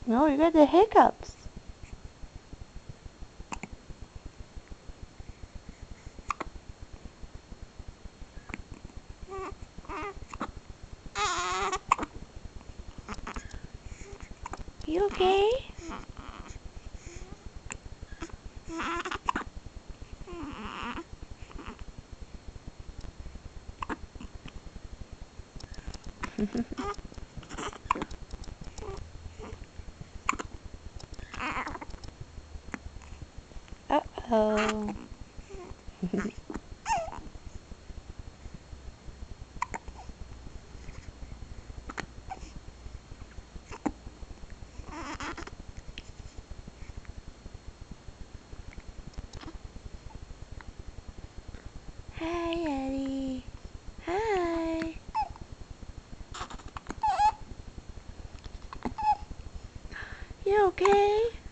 No, you got the hiccups. You okay? Uh-oh. Hi, Eddie. Hi. You okay?